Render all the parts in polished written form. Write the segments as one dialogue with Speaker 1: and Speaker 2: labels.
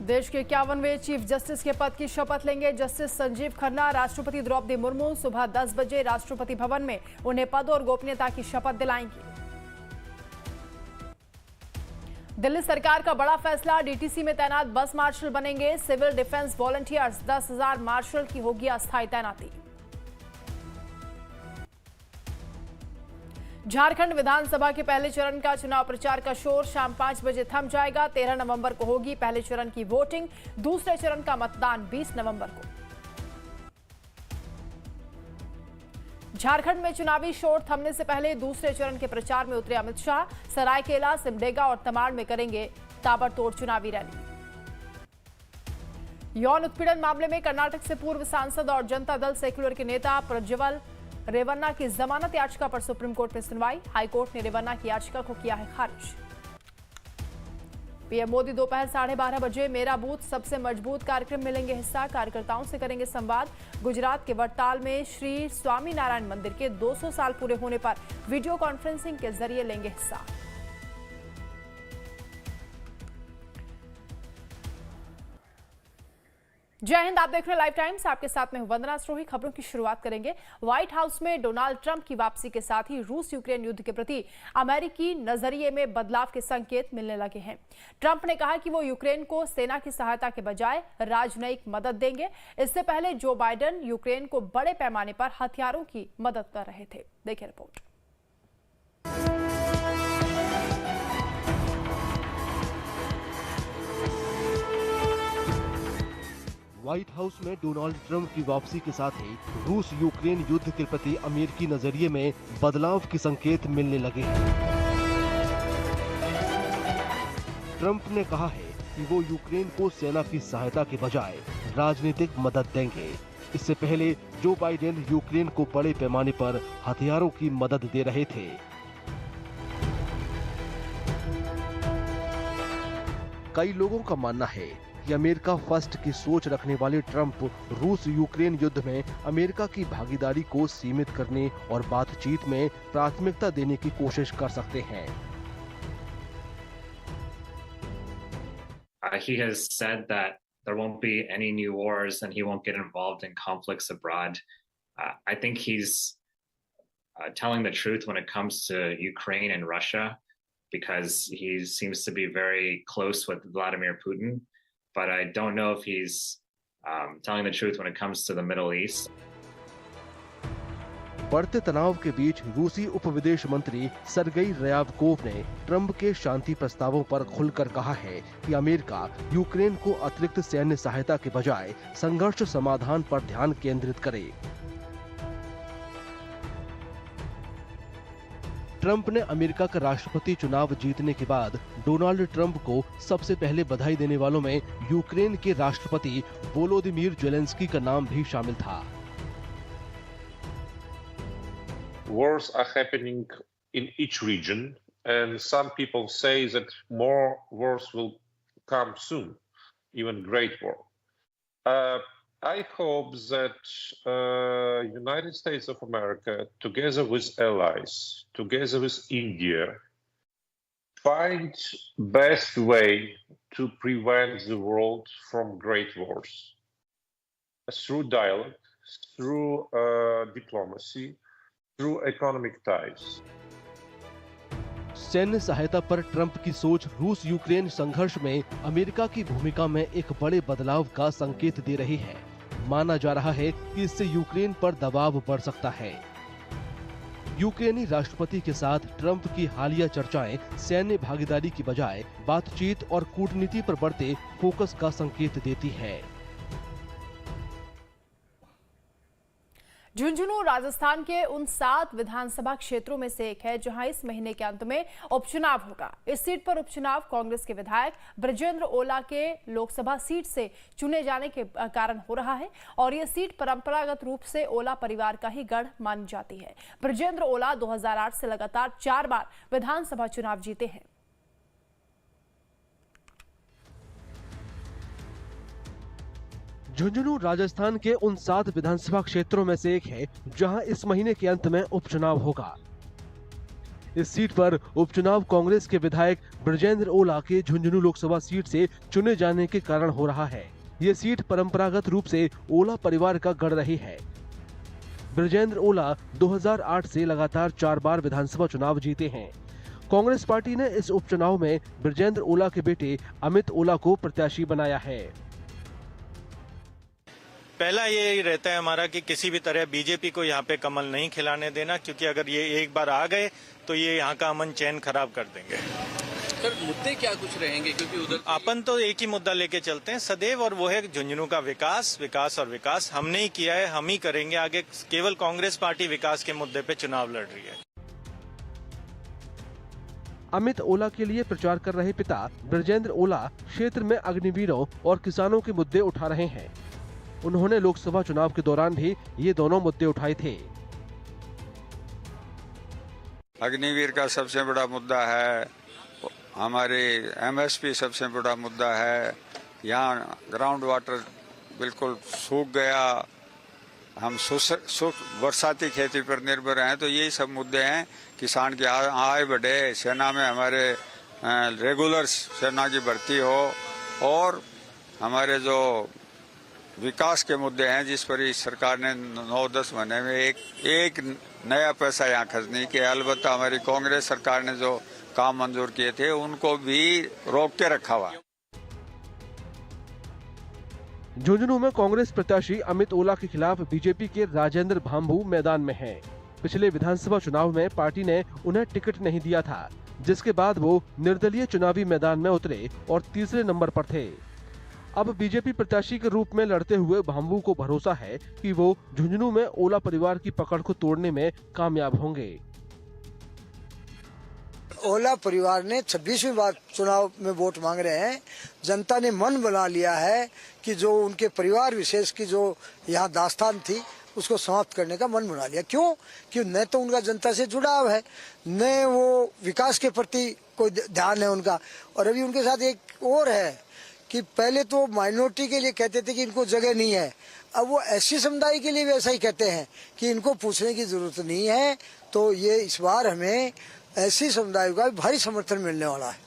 Speaker 1: देश के 51वें chief justice के पद की शपथ लेंगे जस्टिस संजीव खन्ना। राष्ट्रपति द्रौपदी मुर्मू सुबह 10 बजे राष्ट्रपति भवन में उन्हें पद और गोपनीयता की शपथ दिलाएंगी। दिल्ली सरकार का बड़ा फैसला, डीटीसी में तैनात बस मार्शल बनेंगे सिविल डिफेंस वॉलंटियर्स। 10,000 मार्शल की होगी अस्थायी तैनाती। झारखंड विधानसभा के पहले चरण का चुनाव प्रचार का शोर शाम 5 बजे थम जाएगा। 13 नवंबर को होगी पहले चरण की वोटिंग। दूसरे चरण का मतदान 20 नवंबर को। झारखंड में चुनावी शोर थमने से पहले दूसरे चरण के प्रचार में उतरे अमित शाह। सरायकेला, सिमडेगा और तमाड़ में करेंगे ताबड़तोड़ चुनावी रैली। यौन उत्पीड़न मामले में कर्नाटक से पूर्व सांसद और जनता दल सेक्युलर के नेता प्रज्वल रेवन्ना की जमानत याचिका पर सुप्रीम कोर्ट में सुनवाई। हाईकोर्ट ने रेवन्ना की याचिका को किया है खारिज। पीएम मोदी दोपहर 12:30 बजे मेरा बूथ सबसे मजबूत कार्यक्रम में लेंगे हिस्सा। कार्यकर्ताओं से करेंगे संवाद। गुजरात के वडताल में श्री स्वामी नारायण मंदिर के 200 साल पूरे होने पर वीडियो कॉन्फ्रेंसिंग के जरिए लेंगे हिस्सा। जय हिंद, आप देख रहे हैं लाइव टाइम्स। आपके साथ में वंदना स्रोही। खबरों की शुरुआत करेंगे। व्हाइट हाउस में डोनाल्ड ट्रंप की वापसी के साथ ही रूस यूक्रेन युद्ध के प्रति अमेरिकी नजरिए में बदलाव के संकेत मिलने लगे हैं। ट्रंप ने कहा कि वो यूक्रेन को सेना की सहायता के बजाय राजनयिक मदद देंगे। इससे पहले जो बाइडेन यूक्रेन को बड़े पैमाने पर हथियारों की मदद कर रहे थे। देखिए रिपोर्ट।
Speaker 2: व्हाइट हाउस में डोनाल्ड ट्रंप की वापसी के साथ ही रूस यूक्रेन युद्ध के प्रति अमेरिकी नजरिए में बदलाव के संकेत मिलने लगे हैं। ट्रंप ने कहा है कि वो यूक्रेन को सेना की सहायता के बजाय राजनीतिक मदद देंगे। इससे पहले जो बाइडेन यूक्रेन को बड़े पैमाने पर हथियारों की मदद दे रहे थे। कई लोगों का मानना है कि अमेरिका फर्स्ट की सोच रखने वाले ट्रंप रूस यूक्रेन युद्ध में अमेरिका की भागीदारी को सीमित करने और बातचीत में प्राथमिकता देने की कोशिश कर सकते हैं।
Speaker 3: He has said that there won't be any new wars and he won't get involved in conflicts abroad. I think he's telling the truth when it comes to Ukraine and Russia because he seems to be very close with Vladimir Putin. But I don't know if he's telling the truth when it comes to the Middle East.
Speaker 2: बढ़ते तनाव के बीच रूसी उप विदेश मंत्री Sergei Ryabkov ने Trump के शांति प्रस्तावों पर खुलकर कहा है कि अमेरिका यूक्रेन को अतिरिक्त सैन्य सहायता के बजाय संघर्ष समाधान पर ध्यान केंद्रित करे। ट्रंप ने अमेरिका का राष्ट्रपति चुनाव जीतने के बाद डोनाल्ड ट्रंप को सबसे पहले बधाई देने वालों में यूक्रेन के राष्ट्रपति वोलोदिमीर जेलेंस्की का नाम भी शामिल था।
Speaker 4: Wars are happening in each region, and some people say that more wars will come soon, even Great War. I hope that United States of America, together with allies, together with India, find best way to prevent the world from great wars through dialogue, through diplomacy, through economic ties.
Speaker 2: सैन्य सहायता पर Trump की सोच रूस Ukraine संघर्ष में America की भूमिका में एक बड़े बदलाव का संकेत दे रही है। माना जा रहा है कि इससे यूक्रेन पर दबाव बढ़ सकता है। यूक्रेनी राष्ट्रपति के साथ ट्रंप की हालिया चर्चाएं सैन्य भागीदारी की बजाय बातचीत और कूटनीति पर बढ़ते फोकस का संकेत देती है।
Speaker 1: झुंझुनू राजस्थान के उन 7 विधानसभा क्षेत्रों में से एक है जहां इस महीने के अंत में उपचुनाव होगा। इस सीट पर उपचुनाव कांग्रेस के विधायक ब्रजेंद्र ओला के लोकसभा सीट से चुने जाने के कारण हो रहा है और यह सीट परंपरागत रूप से ओला परिवार का ही गढ़ मानी जाती है। ब्रजेंद्र ओला 2008 से लगातार 4 बार विधानसभा चुनाव जीते हैं।
Speaker 2: झुंझुनू राजस्थान के उन 7 विधानसभा क्षेत्रों में से एक है जहां इस महीने के अंत में उपचुनाव होगा। इस सीट पर उपचुनाव कांग्रेस के विधायक ब्रजेंद्र ओला के झुंझुनू लोकसभा सीट से चुने जाने के कारण हो रहा है। ये सीट परंपरागत रूप से ओला परिवार का गढ़ रही है। ब्रजेंद्र ओला 2008 से लगातार 4 बार विधानसभा चुनाव जीते हैं। कांग्रेस पार्टी ने इस उपचुनाव में ब्रजेंद्र ओला के बेटे अमित ओला को प्रत्याशी बनाया है।
Speaker 5: पहला ये रहता है हमारा कि किसी भी तरह बीजेपी को यहाँ पे कमल नहीं खिलाने देना, क्योंकि अगर ये एक बार आ गए तो ये यहाँ का अमन चैन खराब कर देंगे।
Speaker 6: सर मुद्दे क्या कुछ रहेंगे, क्योंकि उधर
Speaker 5: अपन तो एक ही मुद्दा लेके चलते हैं सदैव, और वो है झुंझुनू का विकास, विकास और विकास। हमने ही किया है, हम ही करेंगे आगे। केवल कांग्रेस पार्टी विकास के मुद्दे पे चुनाव लड़ रही है।
Speaker 2: अमित ओला के लिए प्रचार कर रहे पिता ब्रजेंद्र ओला क्षेत्र में अग्निवीरों और किसानों के मुद्दे उठा रहे हैं। उन्होंने लोकसभा चुनाव के दौरान भी ये दोनों मुद्दे उठाए थे।
Speaker 7: अग्निवीर का सबसे बड़ा मुद्दा है, हमारे एमएसपी सबसे बड़ा मुद्दा है। यहाँ ग्राउंड वाटर बिल्कुल सूख गया, हम बरसाती खेती पर निर्भर हैं, तो यही सब मुद्दे हैं। किसान की आय बढ़े, सेना में हमारे रेगुलर सेना की भर्ती हो, और हमारे जो विकास के मुद्दे हैं जिस पर इस सरकार ने 9-10 महीने में एक नया पैसा यहाँ खर्च नहीं किया। अलबत्ता हमारी कांग्रेस सरकार ने जो काम मंजूर किए थे उनको भी रोक के रखा हुआ।
Speaker 2: झुंझुनू में कांग्रेस प्रत्याशी अमित ओला के खिलाफ बीजेपी के राजेंद्र भांभू मैदान में हैं। पिछले विधानसभा चुनाव में पार्टी ने उन्हें टिकट नहीं दिया था, जिसके बाद वो निर्दलीय चुनावी मैदान में उतरे और तीसरे नंबर पर थे। अब बीजेपी प्रत्याशी के रूप में लड़ते हुए भांभू को भरोसा है कि वो झुंझुनू में ओला परिवार की पकड़ को तोड़ने में कामयाब होंगे।
Speaker 8: ओला परिवार ने 26वीं बार चुनाव में वोट मांग रहे हैं। जनता ने मन बना लिया है कि जो उनके परिवार विशेष की जो यहाँ दास्तान थी उसको समाप्त करने का मन बना लिया। क्यों? कि न तो उनका जनता से जुड़ाव है, न वो विकास के प्रति कोई ध्यान है उनका। और अभी उनके साथ एक और है कि पहले तो माइनॉरिटी के लिए कहते थे कि इनको जगह नहीं है, अब वो एससी समुदाय के लिए भी ऐसा ही कहते हैं कि इनको पूछने की जरूरत नहीं है। तो ये इस बार हमें एससी समुदाय का भारी समर्थन मिलने वाला है।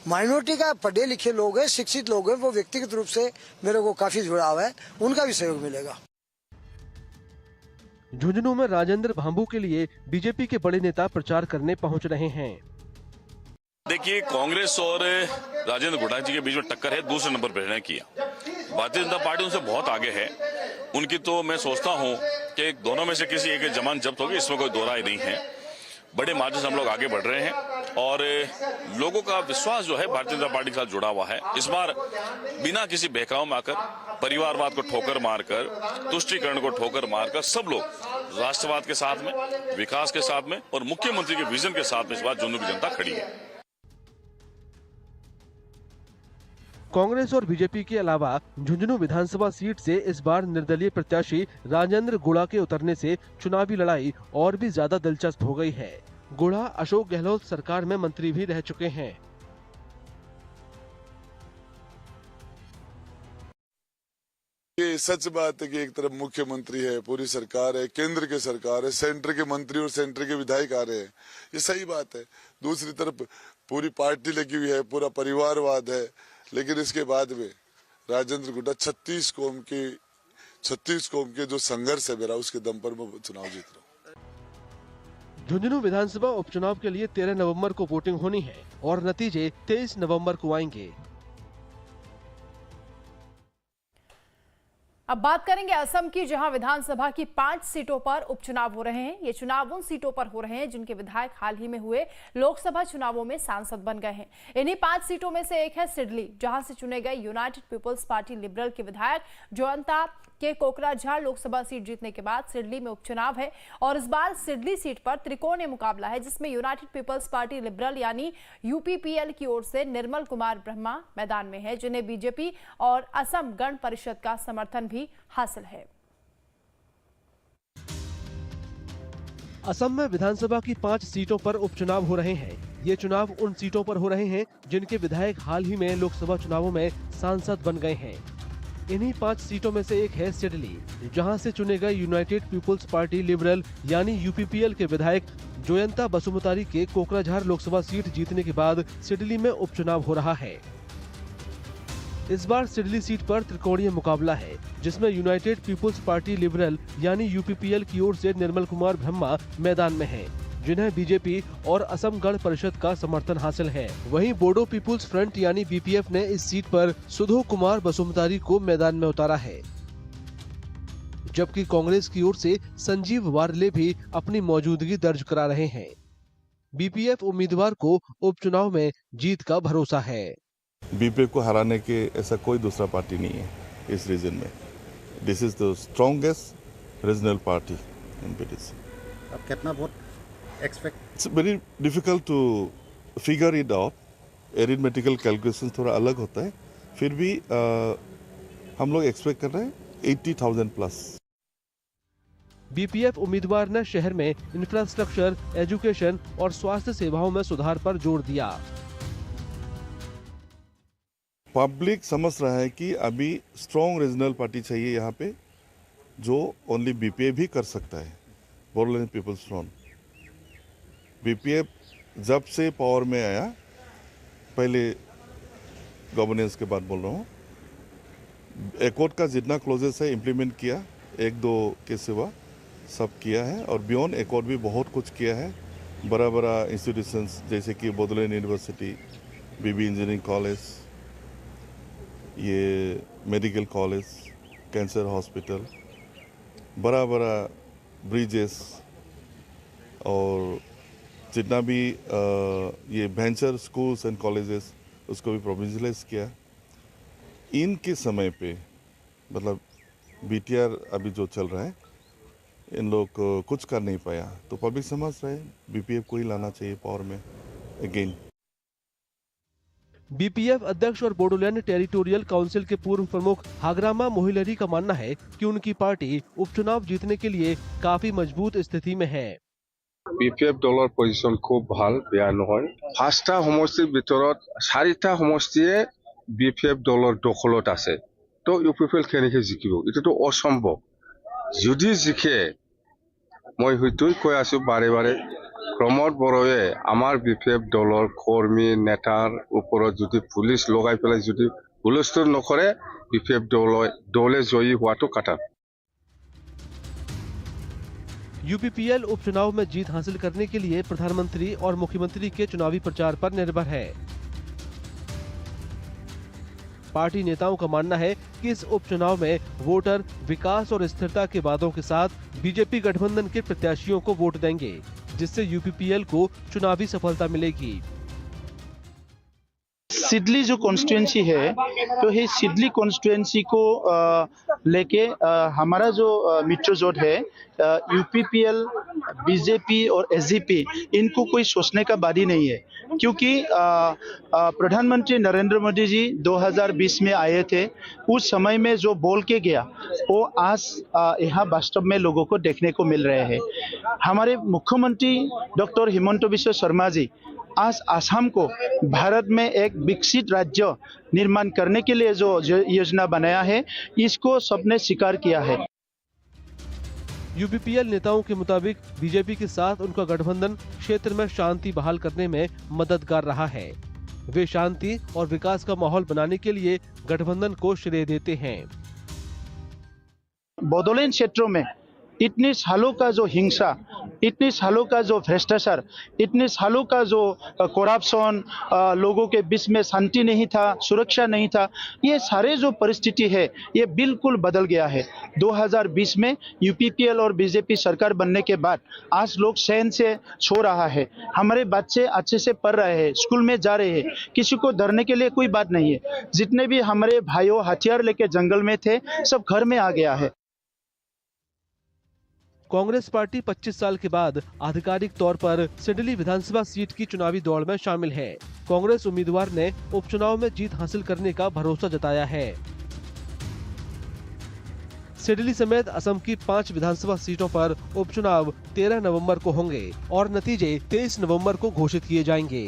Speaker 8: माइनॉरिटी का पढ़े लिखे लोग हैं, शिक्षित लोग हैं, वो व्यक्तिगत रूप से मेरे को काफी जुड़ाव है, उनका भी सहयोग मिलेगा।
Speaker 2: झुंझुनू में राजेंद्र भांभू के लिए बीजेपी के बड़े नेता प्रचार करने पहुंच रहे हैं।
Speaker 9: देखिए, कांग्रेस और राजेंद्र गुड़ा जी के बीच में टक्कर है, दूसरे नंबर पर रहने की। भारतीय जनता पार्टी उनसे बहुत आगे है। उनकी तो मैं सोचता हूं कि दोनों में से किसी एक जमानत जब्त होगी, इसमें कोई दो राय नहीं है। बड़े मार्जिन से हम लोग आगे बढ़ रहे हैं और लोगों का विश्वास जो है भारतीय जनता पार्टी के साथ जुड़ा हुआ है। इस बार बिना किसी बहकाव में आकर, परिवारवाद को ठोकर मारकर, तुष्टीकरण को ठोकर मारकर सब लोग राष्ट्रवाद के साथ में, विकास के साथ में और मुख्यमंत्री के विजन के साथ में इस बार झुंझुनू की जनता खड़ी है।
Speaker 2: कांग्रेस और बीजेपी के अलावा झुंझुनू विधानसभा सीट से इस बार निर्दलीय प्रत्याशी राजेंद्र गुड़ा के उतरने से चुनावी लड़ाई और भी ज्यादा दिलचस्प हो गई है। गुड़ा अशोक गहलोत सरकार में मंत्री भी रह चुके हैं।
Speaker 10: ये सच बात है कि एक तरफ मुख्यमंत्री है, पूरी सरकार है, केंद्र की सरकार है, सेंटर के मंत्री और सेंटर के विधायक आ रहे हैं, ये सही बात है। दूसरी तरफ पूरी पार्टी लगी हुई है, पूरा परिवारवाद है, लेकिन इसके बाद में राजेंद्र गुड़ा 36 कौम के जो संघर्ष है मेरा, उसके दम पर मैं चुनाव जीत रहा हूँ।
Speaker 2: झुंझुनू विधानसभा उपचुनाव के लिए 13 नवंबर को वोटिंग होनी है और नतीजे 23 नवंबर को आएंगे।
Speaker 1: अब बात करेंगे असम की, जहां विधानसभा की 5 सीटों पर उपचुनाव हो रहे हैं। ये चुनाव उन सीटों पर हो रहे हैं जिनके विधायक हाल ही में हुए लोकसभा चुनावों में सांसद बन गए हैं। इन्हीं 5 सीटों में से एक है सिडली, जहां से चुने गए यूनाइटेड पीपल्स पार्टी लिबरल के विधायक जयंता के कोकराझार लोकसभा सीट जीतने के बाद सिडली में उपचुनाव है। और इस बार सिडली सीट पर त्रिकोणीय मुकाबला है, जिसमें यूनाइटेड पीपल्स पार्टी लिबरल यानी यूपीपीएल की ओर से निर्मल कुमार ब्रह्मा मैदान में है, जिन्हें बीजेपी और असम गण परिषद का समर्थन भी हासिल है।
Speaker 2: असम में विधानसभा की 5 सीटों पर उपचुनाव हो रहे हैं। ये चुनाव उन सीटों पर हो रहे हैं जिनके विधायक हाल ही में लोकसभा चुनावों में सांसद बन गए हैं। इन्हीं 5 सीटों में से एक है सिडली, जहां से चुने गए यूनाइटेड पीपुल्स पार्टी लिबरल यानी यूपीपीएल के विधायक जोयंता बसुमतारी के कोकराझार लोकसभा सीट जीतने के बाद सिडली में उपचुनाव हो रहा है। इस बार सिडली सीट पर त्रिकोणीय मुकाबला है, जिसमें यूनाइटेड पीपुल्स पार्टी लिबरल यानी यूपीपीएल की ओर से निर्मल कुमार ब्रह्मा मैदान में हैं, जिन्हें बीजेपी और असम गण परिषद का समर्थन हासिल है। वहीं बोडो पीपुल्स फ्रंट यानी बीपीएफ ने इस सीट पर सुधो कुमार बसुमतारी को मैदान में उतारा है, जबकि कांग्रेस की ओर से संजीव वारले भी अपनी मौजूदगी दर्ज करा रहे हैं। बीपीएफ उम्मीदवार को उपचुनाव में जीत का भरोसा है।
Speaker 11: बीपीएफ को हराने के ऐसा कोई दूसरा पार्टी नहीं है इस रीजन में। This is the strongest regional party in BTC.
Speaker 12: अब कितना vote expect?
Speaker 11: It's very difficult to figure it out. Arithmetical calculation थोड़ा अलग होता है, फिर भी हम लोग एक्सपेक्ट कर रहे हैं 80,000 प्लस।
Speaker 2: बीपीएफ उम्मीदवार ने शहर में इंफ्रास्ट्रक्चर, एजुकेशन और स्वास्थ्य सेवाओं में सुधार पर जोर दिया।
Speaker 11: पब्लिक समझ रहा है कि अभी स्ट्रॉन्ग रीजनल पार्टी चाहिए यहाँ पे, जो ओनली बीपीएफ भी कर सकता है, बोडोलैंड पीपल्स फ्रंट। बीपीएफ जब से पावर में आया, पहले गवर्नेंस के बाद बोल रहा हूँ, एकॉर्ड का जितना क्लोजेस है इम्प्लीमेंट किया, 1-2 के सिवा सब किया है, और बियॉन्ड एकॉर्ड भी बहुत कुछ किया है। बड़ा बड़ा इंस्टीट्यूशंस जैसे कि बोडोलैंड यूनिवर्सिटी, बीबी इंजीनियरिंग कॉलेज, ये मेडिकल कॉलेज, कैंसर हॉस्पिटल, बड़ा बड़ा ब्रिजेस, और जितना भी ये वेंचर स्कूल्स एंड कॉलेजेस उसको भी प्रोविंशलाइज किया। इनके समय पे मतलब बीटीआर अभी जो चल रहा है, इन लोग कुछ कर नहीं पाया, तो पब्लिक समझ रहा है बीपीएफ को ही लाना चाहिए पावर में अगेन।
Speaker 2: बीपीएफ अध्यक्ष और बोडोलैंड टेरिटोरियल काउंसिल के पूर्व प्रमुख हाग्रामा मोहिलरी का मानना है कि उनकी पार्टी उपचुनाव जीतने के लिए काफी मजबूत स्थिति में है।
Speaker 13: बीपीएफ दলৰ পজিশন খুব ভাল, বেয়া নহয়। 5টা সমষ্টিৰ ভিতৰত 4টা সমষ্টিয়ে बीपीएफ দলৰ দখলত আছে, তো ইউপিপিএল কেনেকৈ জিকিব? এটোতো অসম্ভৱ। যদি জিকে, মই হয়তো কৈ আছো বাৰে বাৰে, প্ৰমোদ বড়োৱে আমাৰ बीपीएफ দলৰ কৰ্মী নেতাৰ ওপৰত যদি পুলিচ লগাই পেলাই যদি হুলস্থুল নকৰে, बीपीएफ দলে জয়ী হোৱাটো কাটা।
Speaker 2: यूपीपीएल उपचुनाव में जीत हासिल करने के लिए प्रधानमंत्री और मुख्यमंत्री के चुनावी प्रचार पर निर्भर है। पार्टी नेताओं का मानना है कि इस उपचुनाव में वोटर विकास और स्थिरता के वादों के साथ बीजेपी गठबंधन के प्रत्याशियों को वोट देंगे, जिससे यूपीपीएल को चुनावी सफलता मिलेगी।
Speaker 12: सिडली जो कॉन्स्टिट्यूएंसी है, तो ये सिडली कॉन्स्टिट्यूएंसी को लेके हमारा जो मित्र जोट है, यूपीपीएल, बीजेपी और एसजीपी, इनको कोई सोचने का बारी नहीं है, क्योंकि प्रधानमंत्री नरेंद्र मोदी जी 2020 में आए थे। उस समय में जो बोल के गया, वो आज यहाँ वास्तव में लोगों को देखने को मिल रहे हैं। हमारे मुख्यमंत्री डॉक्टर हिमंत बिश्व शर्मा जी आज आसाम को भारत में एक विकसित राज्य निर्माण करने के लिए जो योजना बनाया है, इसको सबने स्वीकार किया है।
Speaker 2: यूपीपीएल नेताओं के मुताबिक बीजेपी के साथ उनका गठबंधन क्षेत्र में शांति बहाल करने में मददगार रहा है। वे शांति और विकास का माहौल बनाने के लिए गठबंधन को श्रेय देते हैं।
Speaker 12: बोडोलैंड क्षेत्रों में इतने सालों का जो हिंसा, इतने सालों का जो भ्रष्टाचार, इतने सालों का जो करप्शन, लोगों के बीच में शांति नहीं था, सुरक्षा नहीं था, ये सारे जो परिस्थिति है, ये बिल्कुल बदल गया है। 2020 में यूपीपीएल और बीजेपी सरकार बनने के बाद आज लोग चैन से सो रहा है, हमारे बच्चे अच्छे से पढ़ रहे हैं, स्कूल में जा रहे हैं, किसी को डरने के लिए कोई बात नहीं है। जितने भी हमारे भाइयों हथियार लेके जंगल में थे, सब घर में आ गया है।
Speaker 2: कांग्रेस पार्टी 25 साल के बाद आधिकारिक तौर पर सिडली विधानसभा सीट की चुनावी दौड़ में शामिल है। कांग्रेस उम्मीदवार ने उपचुनाव में जीत हासिल करने का भरोसा जताया है। सिडली समेत असम की 5 विधानसभा सीटों पर उपचुनाव 13 नवंबर को होंगे और नतीजे 23 नवंबर को घोषित किए जाएंगे।